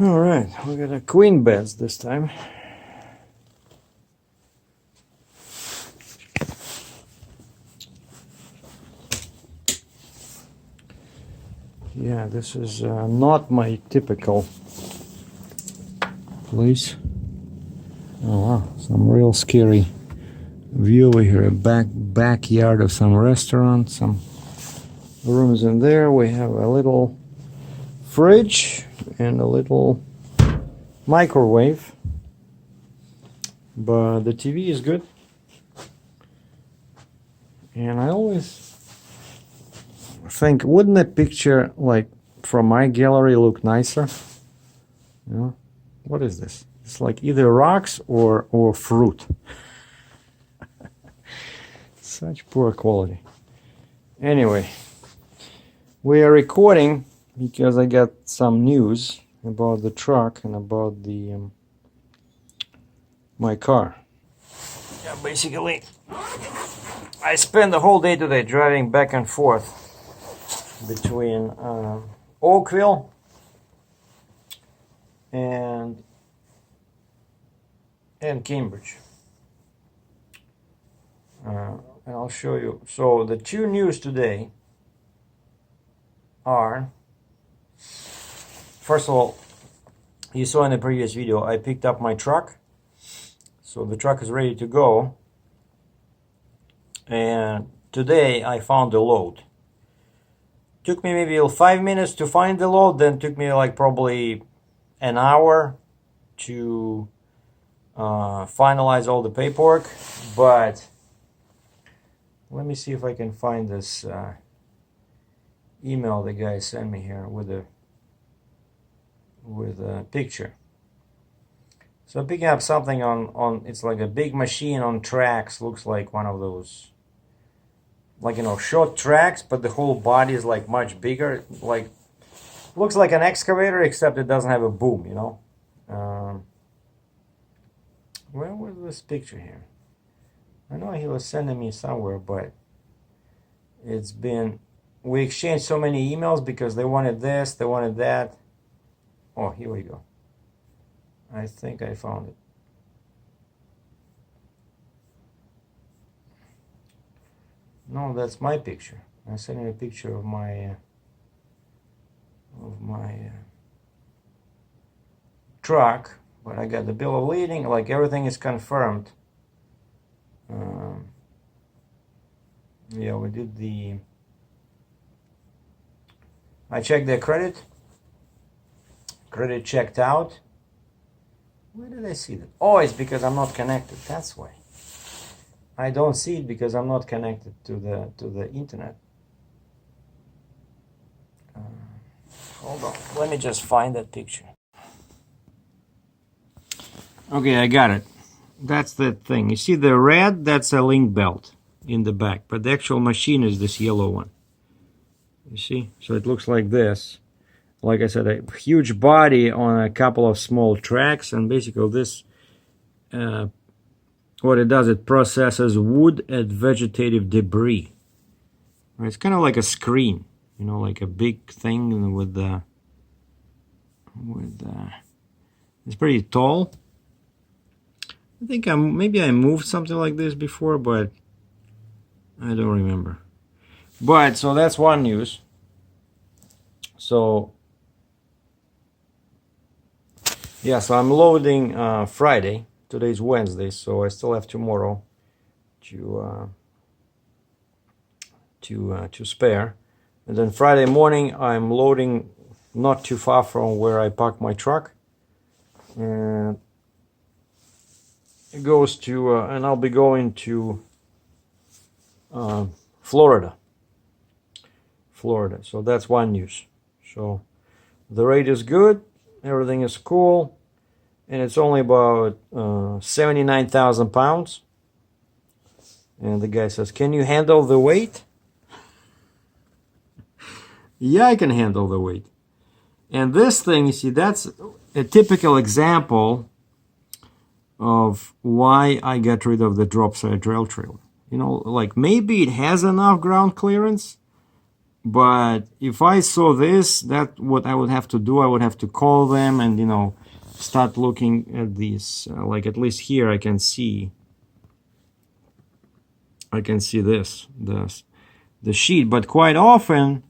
All right, we got a queen beds this time. Yeah, this is not my typical place. Oh wow, some real scary view over here. A backyard of some restaurant, some rooms in there. We have a little fridge and a little microwave, but the TV is good. And I always think, wouldn't a picture like from my gallery look nicer? You know, what is this? It's like either rocks or fruit. Such poor quality. Anyway, we are recording because I got some news about the truck and about the my car. Yeah, basically, I spent the whole day today driving back and forth between Oakville and Cambridge. And I'll show you. So the two news today are, first of all, you saw in the previous video, I picked up my truck. So the truck is ready to go. And today I found the load. Took me maybe 5 minutes to find the load, then took me like probably an hour to finalize all the paperwork. But let me see if I can find this email the guy sent me here with a picture. So I'm picking up something on it's like a big machine on tracks, looks like one of those, like, you know, short tracks, but the whole body is like much bigger, like looks like an excavator, except it doesn't have a boom, you know. Where was this picture here? I know he was sending me somewhere, but it's been, we exchanged so many emails because they wanted this, they wanted that. Oh, here we go. I think I found it. No, that's my picture. I sent him a picture of my truck, but I got the bill of lading, like everything is confirmed. Yeah, we did the, I checked their credit checked out. Where did I see that? Oh, it's because I'm not connected, that's why. I don't see it because I'm not connected to the internet. Hold on, let me just find that picture. Okay, I got it. That's that thing. You see the red? That's a link belt in the back, but the actual machine is this yellow one. You see? So it looks like this. Like I said, a huge body on a couple of small tracks, and basically this, what it does, it processes wood and vegetative debris. It's kind of like a screen, you know, like a big thing with it's pretty tall. I think maybe I moved something like this before, but I don't remember. But so that's one news. So yeah, so I'm loading Friday. Today's Wednesday, so I still have tomorrow to spare. And then Friday morning I'm loading not too far from where I park my truck, and it goes to and I'll be going to Florida. So that's one news. So the rate is good, everything is cool, and it's only about 79,000 pounds. And the guy says, "Can you handle the weight?" Yeah, I can handle the weight. And this thing, you see, that's a typical example of why I got rid of the drop side rail trailer. You know, like maybe it has enough ground clearance, But if I saw this, that's what I would have to do. I would have to call them and, you know, start looking at these. Like at least here I can see this, the sheet. But quite often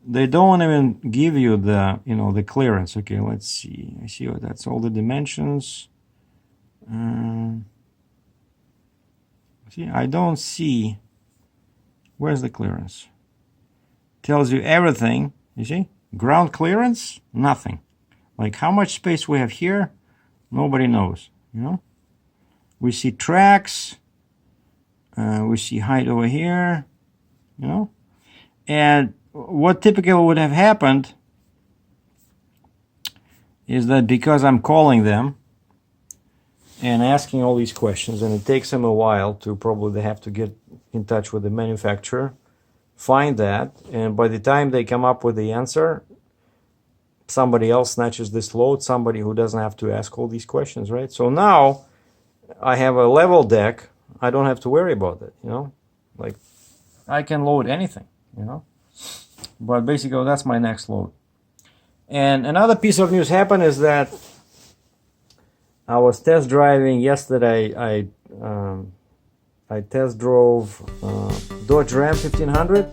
they don't even give you the, you know, the clearance. Okay, let's see. I see what that's all the dimensions. See, I don't see. Where's the clearance? Tells you everything. You see, ground clearance, nothing. Like how much space we have here, nobody knows. You know, we see tracks. We see height over here. You know, and what typically would have happened is that because I'm calling them and asking all these questions, and it takes them a while to probably they have to get in touch with the manufacturer, find that, and by the time they come up with the answer, somebody else snatches this load, somebody who doesn't have to ask all these questions, right? So now I have a level deck. I don't have to worry about it, you know? Like, I can load anything, you know? But basically, that's my next load. And another piece of news happened is that I was test driving yesterday. I test drove Dodge Ram 1500.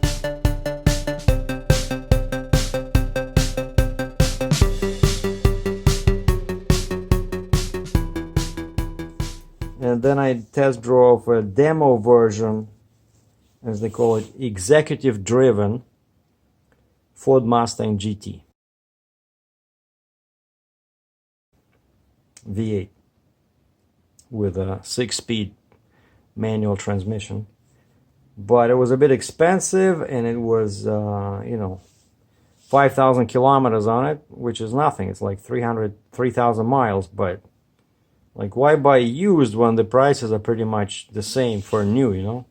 And then I test drove a demo version, as they call it, executive driven Ford Mustang GT V8 with a 6-speed manual transmission. But it was a bit expensive, and it was, you know, 5,000 kilometers on it, which is nothing. It's like 3,000 miles. But like, why buy used when the prices are pretty much the same for new, you know?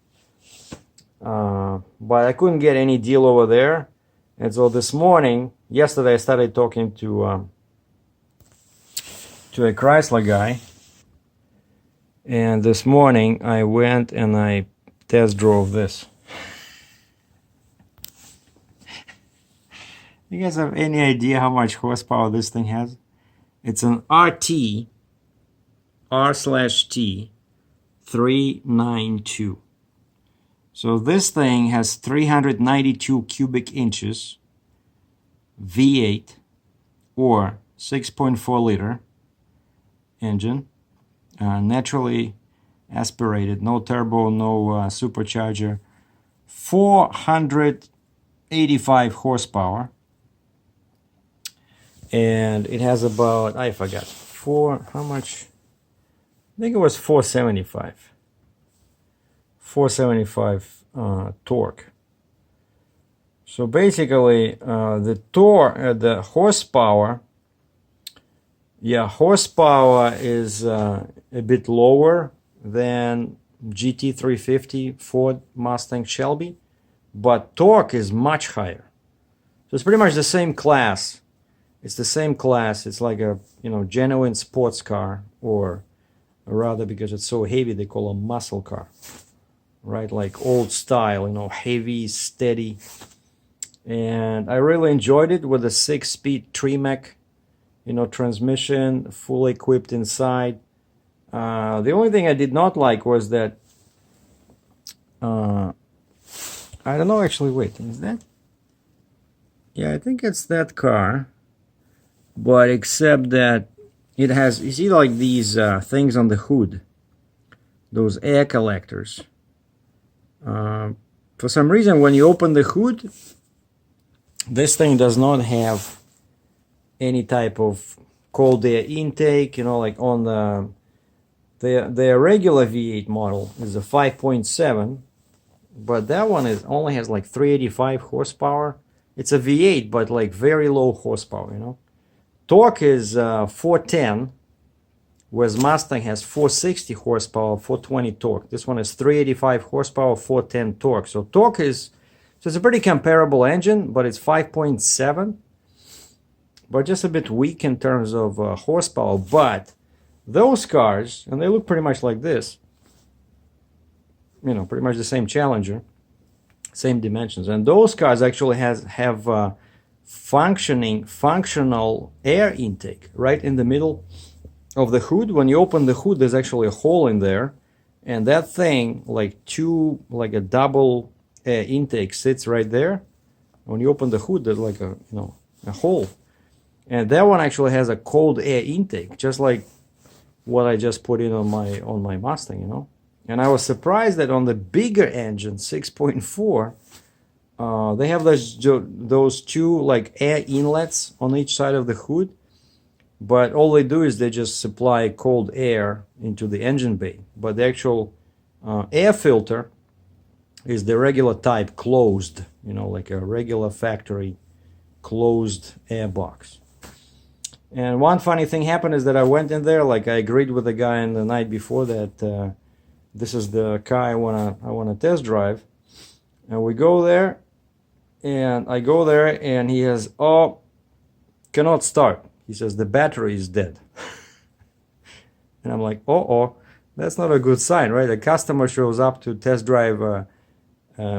But I couldn't get any deal over there. And so this morning, yesterday, I started talking to a Chrysler guy. And this morning, I went and I test drove this. You guys have any idea how much horsepower this thing has? It's an RT, R/T 392. So this thing has 392 cubic inches, V8 or 6.4 liter engine, naturally aspirated, no turbo, no supercharger, 485 horsepower, and it has about, I forgot, how much? I think it was 475. 475 torque. So basically, the horsepower, horsepower is a bit lower than GT350 Ford Mustang Shelby, but torque is much higher. So it's pretty much the same class. It's the same class. It's like a, you know, genuine sports car, or rather, because it's so heavy, they call a muscle car. Right, like old style, you know, heavy, steady. And I really enjoyed it with a 6-speed Tremec, you know, transmission, fully equipped inside. The only thing I did not like was that, I don't know, actually, wait, is that? Yeah, I think it's that car. But except that it has, you see, like these things on the hood, those air collectors. For some reason, when you open the hood, this thing does not have any type of cold air intake, you know, like on the regular V8 model is a 5.7, but that one only has like 385 horsepower. It's a V8, but like very low horsepower, you know. Torque is 410. Whereas Mustang has 460 horsepower, 420 torque. This one is 385 horsepower, 410 torque. So torque is, so it's a pretty comparable engine, but it's 5.7. But just a bit weak in terms of horsepower. But those cars, and they look pretty much like this, you know, pretty much the same Challenger, same dimensions. And those cars actually have functional air intake right in the middle of the hood. When you open the hood, there's actually a hole in there, and that thing, like a double air intake, sits right there. When you open the hood, there's like a hole, and that one actually has a cold air intake, just like what I just put in on my Mustang, And I was surprised that on the bigger engine, 6.4, they have those two like air inlets on each side of the hood, but all they do is they just supply cold air into the engine bay. But the actual air filter is the regular type, closed, like a regular factory closed air box. And one funny thing happened is that I went in there, like I agreed with the guy the night before that this is the car I wanna test drive, and we go there, and I go there, and he has, cannot start. He says the battery is dead. And I'm like, that's not a good sign, right? A customer shows up to test drive a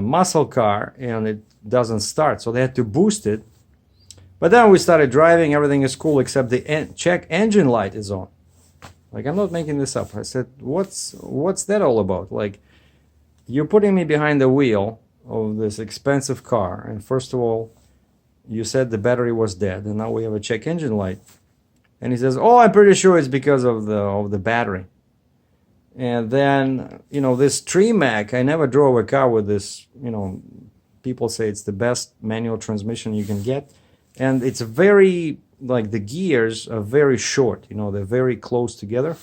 muscle car and it doesn't start, so they had to boost it. But then we started driving, everything is cool except the check engine light is on. Like, I'm not making this up. I said, what's that all about? Like, you're putting me behind the wheel of this expensive car, and first of all, you said the battery was dead, and now we have a check engine light. And he says, I'm pretty sure it's because of the battery. And then, this Tremac, I never drove a car with this, people say it's the best manual transmission you can get. And it's very, like, the gears are very short, they're very close together.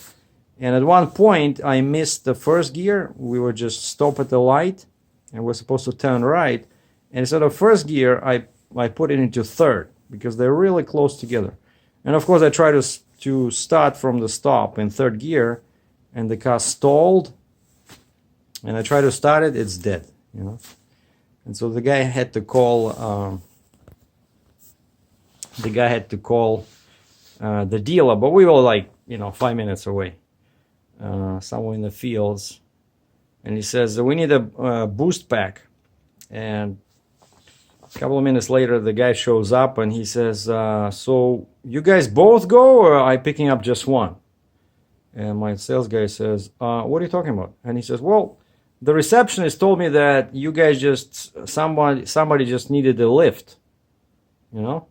And at one point, I missed the first gear. We were just stop at the light, and we're supposed to turn right. And instead of first gear, I put it into third, because they're really close together. And of course, I try to start from the stop in third gear, and the car stalled. And I try to start it, it's dead, And so the guy had to call... the dealer, but we were like 5 minutes away, somewhere in the fields, and he says we need a boost pack. And a couple of minutes later the guy shows up and he says, so you guys both go, or are I picking up just one? And my sales guy says, what are you talking about? And he says, well, the receptionist told me that you guys somebody just needed a lift, And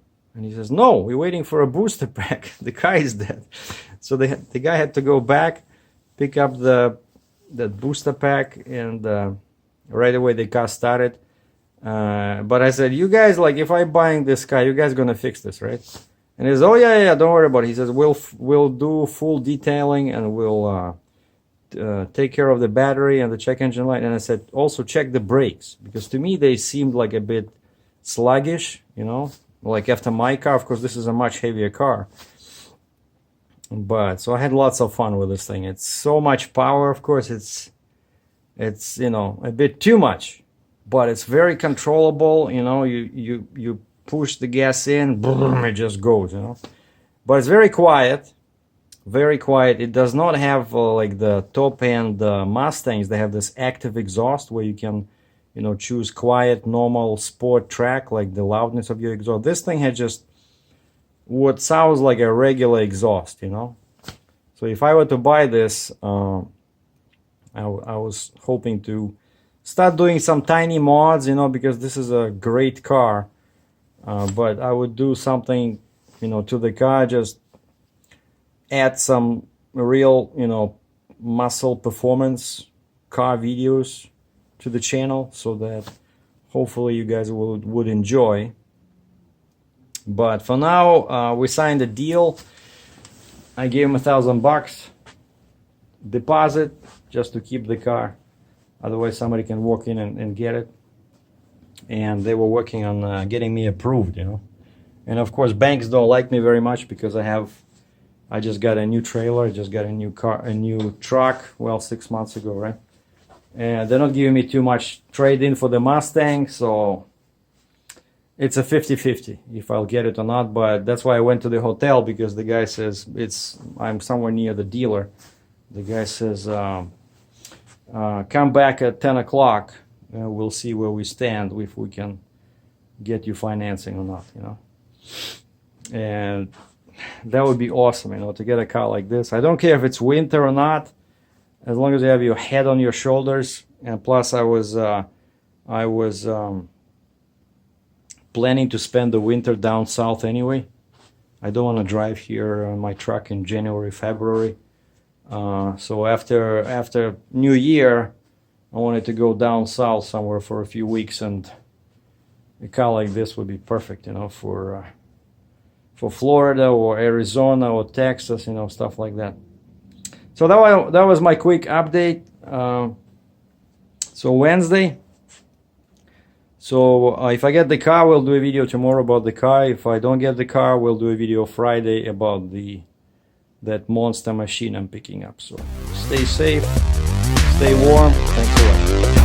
he says, no, we're waiting for a booster pack. The car is dead. So the guy had to go back, pick up the booster pack, and right away the car started. But I said, you guys, like, if I'm buying this car, you guys going to fix this, right? And he says, yeah, don't worry about it. He says, we'll do full detailing, and we'll take care of the battery and the check engine light. And I said, also check the brakes, because to me they seemed like a bit sluggish, Like after my car. Of course, this is a much heavier car. But so I had lots of fun with this thing. It's so much power, of course. It's a bit too much, but it's very controllable. You push the gas in, boom, it just goes. But it's very quiet, very quiet. It does not have like the top end Mustangs. They have this active exhaust where you can choose quiet, normal, sport, track, like the loudness of your exhaust. This thing had just what sounds like a regular exhaust, So if I were to buy this, I was hoping to start doing some tiny mods, because this is a great car. But I would do something, to the car, just add some real, muscle performance car videos to the channel, so that hopefully you guys would enjoy. But for now, we signed a deal. I gave him $1,000 deposit just to keep the car, otherwise somebody can walk in and get it. And they were working on getting me approved, And of course banks don't like me very much, because I just got a new trailer, I just got a new car, a new truck, 6 months ago, right? And they're not giving me too much trade-in for the Mustang, so it's a 50-50 if I'll get it or not. But that's why I went to the hotel, because the guy says I'm somewhere near the dealer. The guy says, come back at 10 o'clock we'll see where we stand, if we can get you financing or not, you know. And that would be awesome, you know, to get a car like this. I don't care if it's winter or not, as long as you have your head on your shoulders. And plus, I was planning to spend the winter down south anyway. I don't want to drive here on my truck in January, February. So after New Year, I wanted to go down south somewhere for a few weeks, and a car like this would be perfect, you know, for Florida or Arizona or Texas, you know, stuff like that. So that was my quick update. So Wednesday. So if I get the car, we'll do a video tomorrow about the car. If I don't get the car, we'll do a video Friday about that monster machine I'm picking up. So stay safe, stay warm. Thanks a lot.